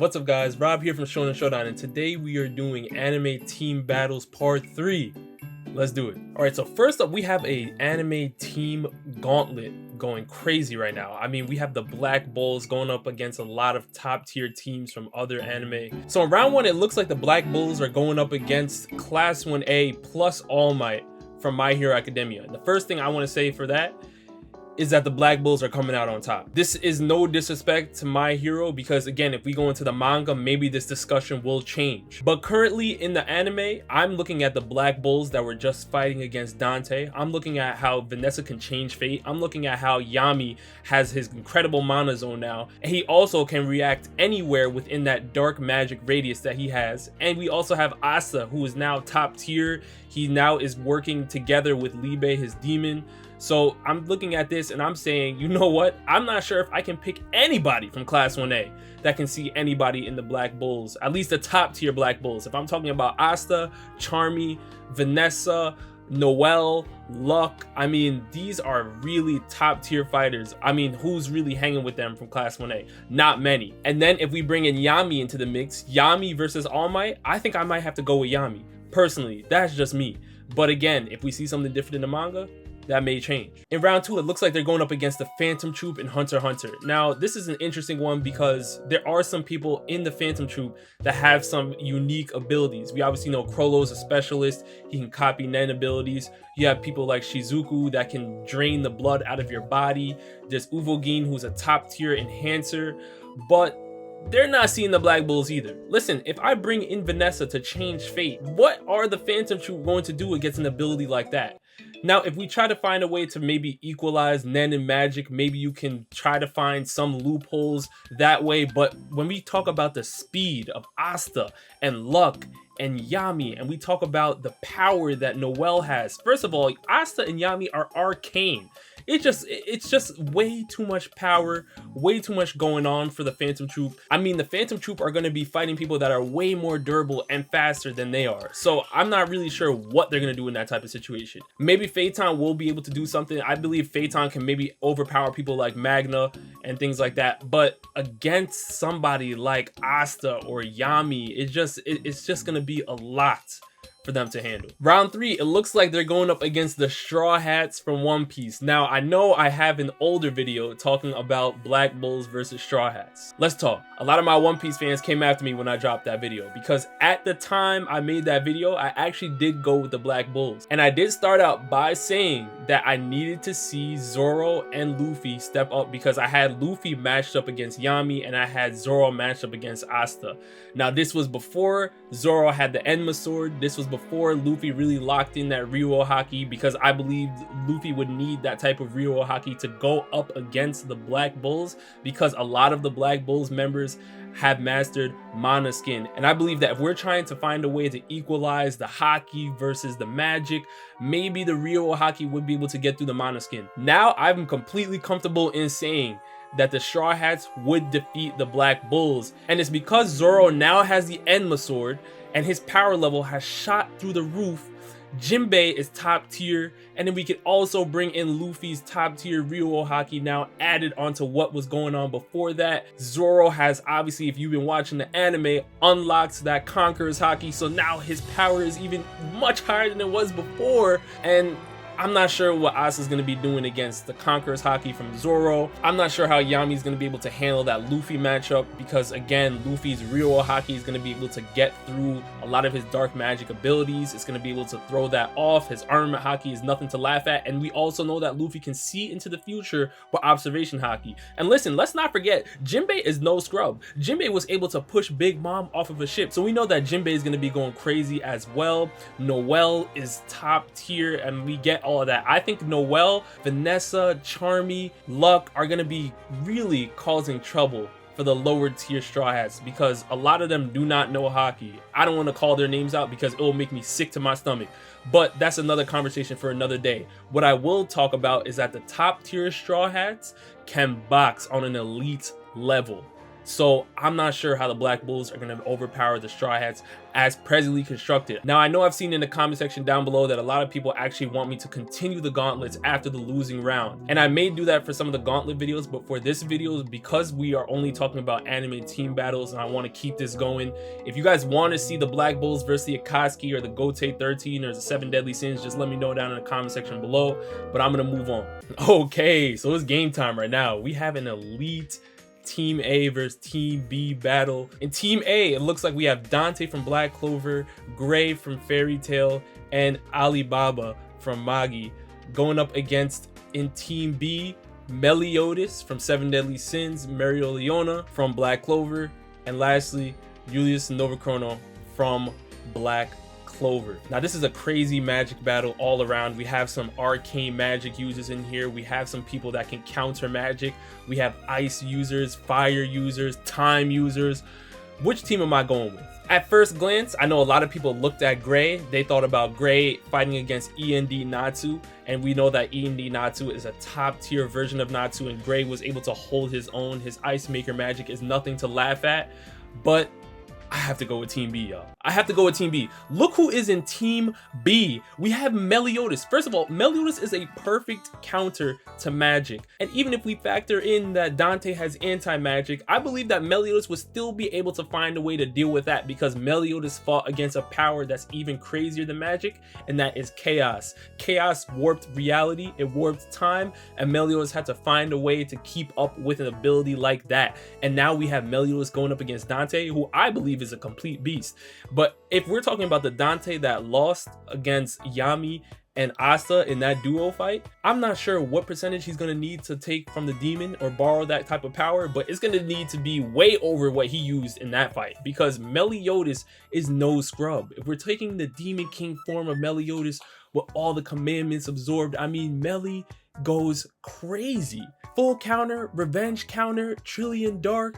What's up guys, Rob here from Showdown, and today we are doing anime team battles part 3. Let's do it. Alright, so first up we have a anime team gauntlet going crazy right now. I mean, we have the Black Bulls going up against a lot of top tier teams from other anime. So in round 1 it looks like the Black Bulls are going up against Class 1A plus All Might from My Hero Academia. The first thing I want to say for that is that the Black Bulls are coming out on top. This is no disrespect to My Hero, because again, if we go into the manga, maybe this discussion will change. But currently in the anime, I'm looking at the Black Bulls that were just fighting against Dante. I'm looking at how Vanessa can change fate. I'm looking at how Yami has his incredible mana zone now. And he also can react anywhere within that dark magic radius that he has. And we also have Asta, who is now top tier. He now is working together with Libe, his demon. So I'm looking at this and I'm saying, you know what? I'm not sure if I can pick anybody from Class 1A that can see anybody in the Black Bulls, at least the top tier Black Bulls. If I'm talking about Asta, Charmy, Vanessa, Noelle, Luck, I mean, these are really top tier fighters. I mean, who's really hanging with them from Class 1A? Not many. And then if we bring in Yami into the mix, Yami versus All Might, I think I might have to go with Yami. Personally, that's just me. But again, if we see something different in the manga, that may change. In round 2, it looks like they're going up against the Phantom Troupe and Hunter x Hunter. Now, this is an interesting one because there are some people in the Phantom Troupe that have some unique abilities. We obviously know Chrollo is a specialist. He can copy Nen abilities. You have people like Shizuku that can drain the blood out of your body. There's Uvogin, who's a top tier enhancer. But they're not seeing the Black Bulls either. Listen, if I bring in Vanessa to change fate, what are the Phantom Troupe going to do against an ability like that? Now, if we try to find a way to maybe equalize Nen and Magic, maybe you can try to find some loopholes that way. But when we talk about the speed of Asta and Luck and Yami, and we talk about the power that Noelle has, first of all, Asta and Yami are arcane. It's just way too much power, way too much going on for the Phantom Troupe. I mean, the Phantom Troupe are going to be fighting people that are way more durable and faster than they are. So I'm not really sure what they're going to do in that type of situation. Maybe Phaeton will be able to do something. I believe Phaeton can maybe overpower people like Magna and things like that. But against somebody like Asta or Yami, it's just going to be a lot for them to handle. Round 3, it looks like they're going up against the Straw Hats from One Piece. Now, I know I have an older video talking about Black Bulls versus Straw Hats. Let's talk. A lot of my One Piece fans came after me when I dropped that video, because at the time I made that video, I actually did go with the Black Bulls. And I did start out by saying that I needed to see Zoro and Luffy step up, because I had Luffy matched up against Yami and I had Zoro matched up against Asta. Now, this was before Zoro had the Enma sword. This was before Luffy really locked in that Ryuo haki, because I believed Luffy would need that type of Ryuo haki to go up against the Black Bulls, because a lot of the Black Bulls members have mastered mana skin. And I believe that if we're trying to find a way to equalize the haki versus the magic, maybe the Ryuo haki would be able to get through the mana skin. Now I'm completely comfortable in saying that the Straw Hats would defeat the Black Bulls, and it's because Zoro now has the Enma sword and his power level has shot through the roof. Jinbei is top tier, and then we could also bring in Luffy's top tier Ryuo haki now added onto what was going on before that. Zoro has, obviously, if you've been watching the anime, unlocked that Conqueror's haki, so now his power is even much higher than it was before. And I'm not sure what Asa's going to be doing against the Conqueror's haki from Zoro. I'm not sure how Yami's going to be able to handle that Luffy matchup, because again, Luffy's Ryuo haki is going to be able to get through a lot of his dark magic abilities. It's going to be able to throw that off. His armament haki is nothing to laugh at. And we also know that Luffy can see into the future with observation haki. And listen, let's not forget, Jinbei is no scrub. Jinbei was able to push Big Mom off of a ship. So we know that Jinbei is going to be going crazy as well. Noelle is top tier, and we get all of that. I think Noelle, Vanessa, Charmy, Luck are going to be really causing trouble for the lower tier Straw Hats, because a lot of them do not know hockey. I don't want to call their names out because it will make me sick to my stomach, but that's another conversation for another day. What I will talk about is that the top tier Straw Hats can box on an elite level. So I'm not sure how the Black Bulls are going to overpower the Straw Hats as presently constructed. Now, I know I've seen in the comment section down below that a lot of people actually want me to continue the gauntlets after the losing round. And I may do that for some of the gauntlet videos, but for this video, because we are only talking about anime team battles and I want to keep this going, if you guys want to see the Black Bulls versus the Akatsuki or the Gotei 13 or the 7 Deadly Sins, just let me know down in the comment section below. But I'm going to move on. Okay, so it's game time right now. We have an elite Team A versus Team B battle. In Team A, it looks like we have Dante from Black Clover, Gray from Fairy Tail, and Alibaba from Magi going up against, in Team B, Meliodas from 7 Deadly Sins, Leona from Black Clover, and lastly, Julius Novachrono from Black Clover. Now this is a crazy magic battle all around. We have some arcane magic users in here. We have some people that can counter magic. We have ice users, fire users, time users. Which team am I going with? At first glance, I know a lot of people looked at Gray. They thought about Gray fighting against END Natsu, and we know that END Natsu is a top tier version of Natsu, and Gray was able to hold his own. His ice maker magic is nothing to laugh at, but I have to go with Team B, y'all. I have to go with Team B. Look who is in Team B. We have Meliodas. First of all, Meliodas is a perfect counter to magic. And even if we factor in that Dante has anti-magic, I believe that Meliodas would still be able to find a way to deal with that, because Meliodas fought against a power that's even crazier than magic, and that is chaos. Chaos warped reality, it warped time, and Meliodas had to find a way to keep up with an ability like that. And now we have Meliodas going up against Dante, who I believe is a complete beast. But if we're talking about the Dante that lost against Yami and Asta in that duo fight, I'm not sure what percentage he's going to need to take from the demon or borrow that type of power, but it's going to need to be way over what he used in that fight, because Meliodas is no scrub. If we're taking the Demon King form of Meliodas with all the commandments absorbed, I mean, Meli goes crazy. Full counter, revenge counter, Trillion Dark,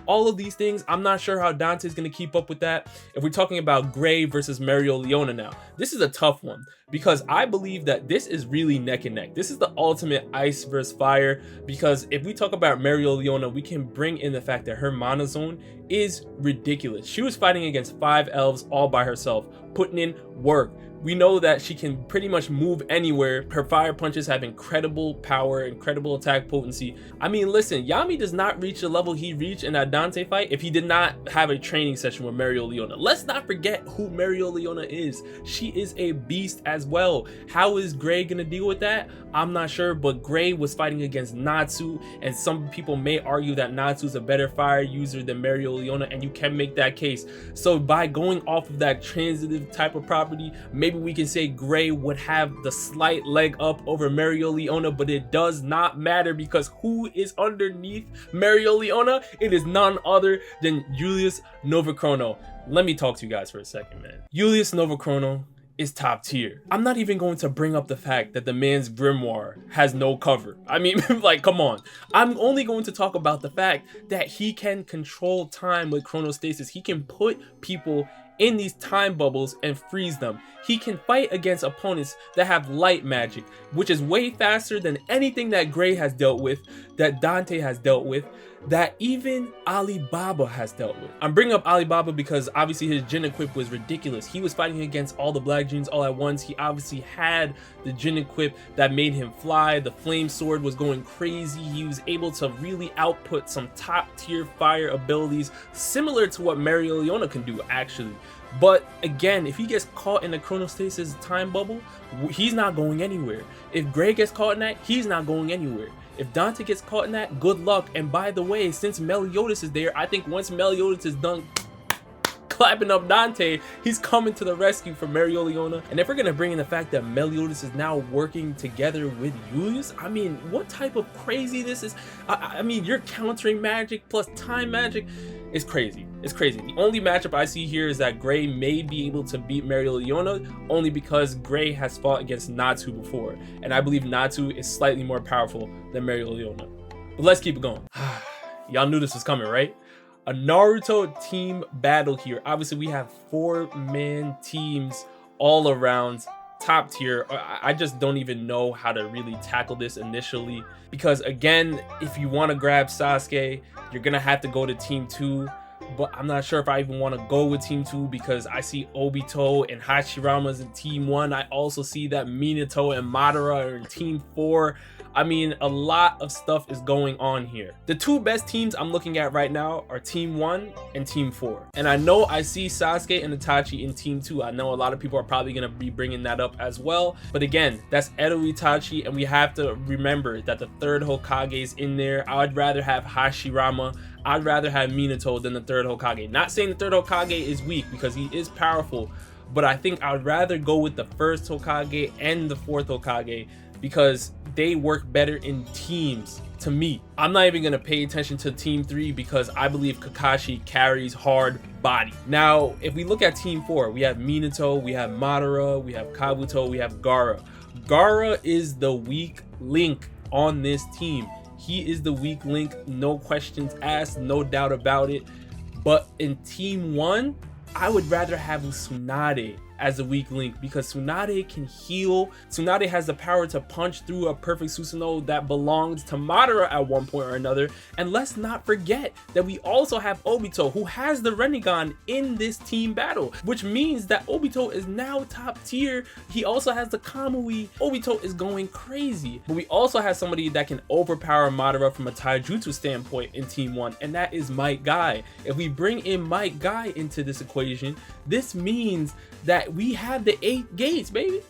all of these things. I'm not sure how Dante's going to keep up with that. If we're talking about Gray versus Leona now, this is a tough one, because I believe that this is really neck and neck. This is the ultimate ice versus fire, because if we talk about Leona, we can bring in the fact that her mana zone is ridiculous. She was fighting against 5 elves all by herself, putting in work. We know that she can pretty much move anywhere. Her fire punches have incredible power, incredible attack potency. I mean, listen, Yami does not reach the level he reached in that Dante fight if he did not have a training session with Leona. Let's not forget who Leona is. She is a beast as well. How is Gray gonna deal with that? I'm not sure, but Gray was fighting against Natsu, and some people may argue that Natsu is a better fire user than Leona, and you can make that case. So by going off of that transitive type of property, maybe we can say Gray would have the slight leg up over Leona, but it does not matter, because who is underneath Leona? It is none other than Julius Novachrono. Let me talk to you guys for a second, man. Julius Novachrono is top tier. I'm not even going to bring up the fact that the man's grimoire has no cover. I mean, like, come on. I'm only going to talk about the fact that he can control time with chronostasis. He can put people in these time bubbles and freeze them. He can fight against opponents that have light magic, which is way faster than anything that Gray has dealt with, that Dante has dealt with, that even Alibaba has dealt with. I'm bringing up Alibaba because obviously his Jin equip was ridiculous. He was fighting against all the Black Djinns all at once. He obviously had the Jin equip that made him fly. The flame sword was going crazy. He was able to really output some top tier fire abilities, similar to what Leona can do actually. But again, if he gets caught in the chronostasis time bubble, he's not going anywhere. If Gray gets caught in that, he's not going anywhere. If Dante gets caught in that, good luck. And by the way, since Meliodas is there, I think once Meliodas is done clapping up Dante, he's coming to the rescue for Leona. And if we're gonna bring in the fact that Meliodas is now working together with Julius, I mean, what type of crazy this is? I mean, you're countering magic plus time magic. It's crazy. It's crazy. The only matchup I see here is that Gray may be able to beat Leona, only because Gray has fought against Natsu before, and I believe Natsu is slightly more powerful than Leona. But let's keep it going. Y'all knew this was coming, right? A Naruto team battle here. Obviously, we have 4-man teams all around. top tier. I just don't even know how to really tackle this initially, because again, if you want to grab Sasuke, you're gonna have to go to team 2, but I'm not sure if I even want to go with team 2 because I see Obito and Hashirama's in team 1. I also see that Minato and Madara are in team 4. I mean, a lot of stuff is going on here. The two best teams I'm looking at right now are team 1 and team 4. And I know I see Sasuke and Itachi in team 2. I know a lot of people are probably going to be bringing that up as well. But again, that's Edo Itachi, and we have to remember that the third Hokage is in there. I'd rather have Hashirama. I'd rather have Minato than the third Hokage. Not saying the third Hokage is weak, because he is powerful, but I think I'd rather go with the first Hokage and the fourth Hokage, because they work better in teams to me. I'm not even gonna pay attention to team 3 because I believe Kakashi carries hard body. Now, if we look at team 4, we have Minato, we have Madara, we have Kabuto, we have Gaara. Gaara is the weak link on this team. He is the weak link, no questions asked, no doubt about it. But in team 1, I would rather have Tsunade as a weak link, because Tsunade can heal. Tsunade has the power to punch through a perfect Susanoo that belongs to Madara at one point or another. And let's not forget that we also have Obito, who has the Rinnegan in this team battle, which means that Obito is now top tier. He also has the Kamui. Obito is going crazy. But we also have somebody that can overpower Madara from a taijutsu standpoint in team 1, and that is Might Guy. If we bring in Might Guy into this equation, this means that we have the 8 gates, baby.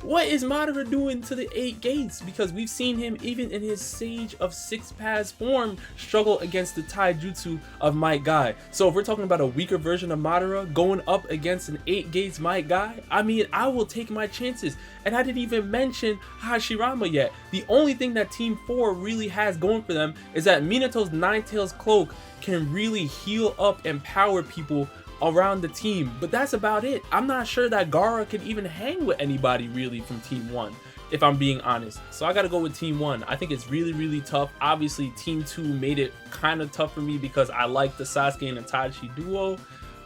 What is Madara doing to the 8 gates? Because we've seen him, even in his Sage of 6 Paths form, struggle against the taijutsu of Might Guy. So if we're talking about a weaker version of Madara going up against an 8 gates Might Guy, I mean, I will take my chances. And I didn't even mention Hashirama yet. The only thing that team 4 really has going for them is that Minato's 9 Tails cloak can really heal up and power people around the team, but that's about it. I'm not sure that Gaara can even hang with anybody really from team 1, if I'm being honest. So I gotta go with team 1. I think it's really tough. Obviously team 2 made it kind of tough for me because I like the Sasuke and Itachi duo,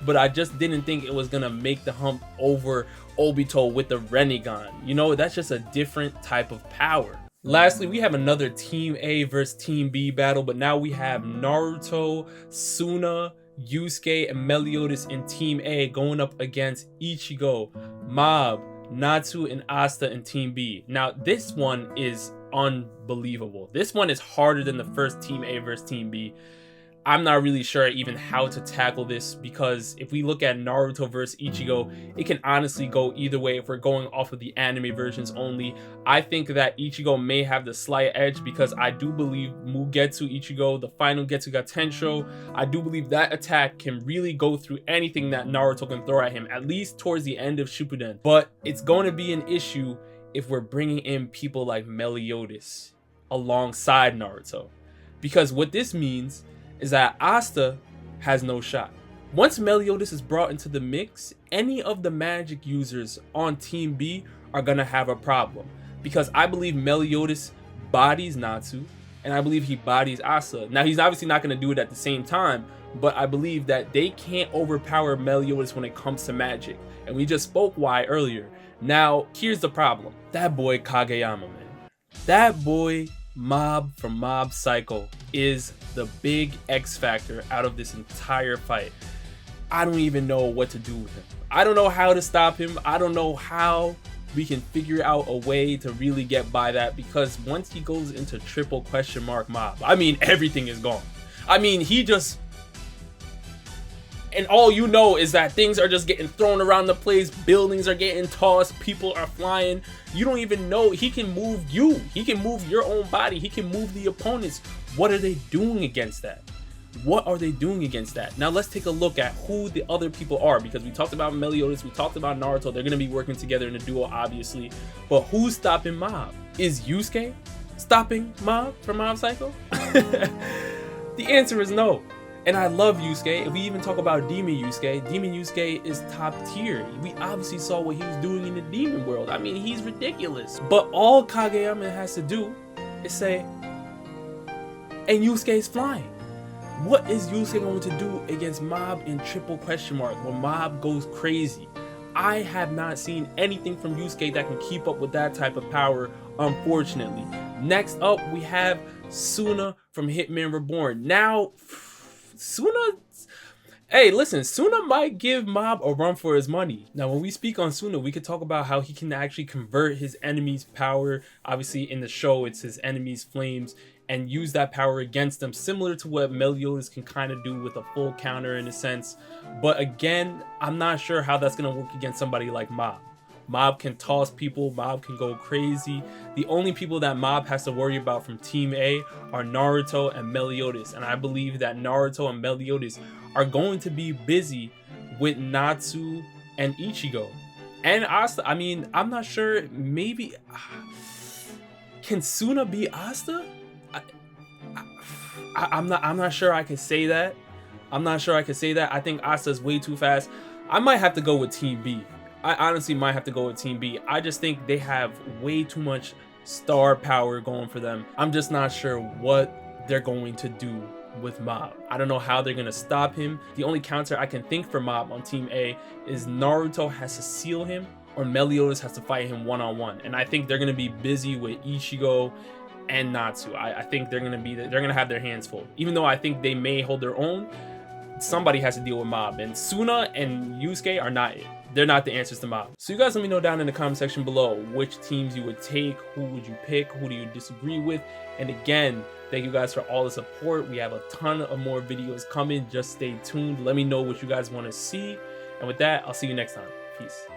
but I just didn't think it was gonna make the hump over Obito with the Rinnegan. You know, that's just a different type of power. Lastly, we have another team A versus team B battle, but now we have Naruto, Tsuna, Yusuke, and Meliodas in team A going up against Ichigo, Mob, Natsu, and Asta in team B. Now this one is unbelievable. This one is harder than the first team A versus team B. I'm not really sure even how to tackle this, because if we look at Naruto versus Ichigo, it can honestly go either way if we're going off of the anime versions only. I think that Ichigo may have the slight edge because I do believe Mugetsu Ichigo, the final Getsuga Tensho, I do believe that attack can really go through anything that Naruto can throw at him, at least towards the end of Shippuden. But it's going to be an issue if we're bringing in people like Meliodas alongside Naruto, because what this means is that Asta has no shot. Once Meliodas is brought into the mix, any of the magic users on team B are gonna have a problem, because I believe Meliodas bodies Natsu and I believe he bodies Asta. Now he's obviously not gonna do it at the same time, but I believe that they can't overpower Meliodas when it comes to magic, and we just spoke why earlier. Now here's the problem. That boy Kageyama, man. That boy Mob from Mob Psycho is the big X factor out of this entire fight. I don't even know what to do with him. I don't know how to stop him. I don't know how we can figure out a way to really get by that, because once he goes into triple question mark Mob, I mean, everything is gone. I mean, he just... And all you know is that things are just getting thrown around the place, buildings are getting tossed, people are flying. You don't even know. He can move you. He can move your own body. He can move the opponents. What are they doing against that? What are they doing against that? Now let's take a look at who the other people are, because we talked about Meliodas, we talked about Naruto. They're going to be working together in a duo, obviously. But who's stopping Mob? Is Yusuke stopping Mob from Mob Psycho? The answer is no. And I love Yusuke. If we even talk about Demon Yusuke is top tier. We obviously saw what he was doing in the demon world. I mean, he's ridiculous. But all Kageyama has to do is say, and Yusuke's flying. What is Yusuke going to do against Mob in triple question mark when Mob goes crazy? I have not seen anything from Yusuke that can keep up with that type of power, unfortunately. Next up, we have Tsuna from Hitman Reborn. Now, Tsuna... Hey, listen, Tsuna might give Mob a run for his money. Now, when we speak on Tsuna, we could talk about how he can actually convert his enemy's power. Obviously, in the show, it's his enemy's flames, and use that power against them, similar to what Meliodas can kind of do with a full counter in a sense. But again, I'm not sure how that's going to work against somebody like Mob. Mob can toss people, Mob can go crazy. The only people that Mob has to worry about from Team A are Naruto and Meliodas, and I believe that Naruto and Meliodas are going to be busy with Natsu and Ichigo. And Asta, I mean, I'm not sure, maybe... Can Tsuna be Asta? I'm not sure I can say that. I'm not sure I can say that. I think Asta's way too fast. I might have to go with Team B. I honestly might have to go with Team B. I just think they have way too much star power going for them. I'm just not sure what they're going to do with Mob. I don't know how they're going to stop him. The only counter I can think for Mob on Team A is Naruto has to seal him or Meliodas has to fight him one-on-one. And I think they're going to be busy with Ichigo and Natsu. I think they're going to have their hands full. Even though I think they may hold their own, somebody has to deal with Mob. And Tsuna and Yusuke are not it. They're not the answers to Mob. So you guys let me know down in the comment section below which teams you would take, who would you pick, who do you disagree with. And again, thank you guys for all the support. We have a ton of more videos coming. Just stay tuned. Let me know what you guys want to see. And with that, I'll see you next time. Peace.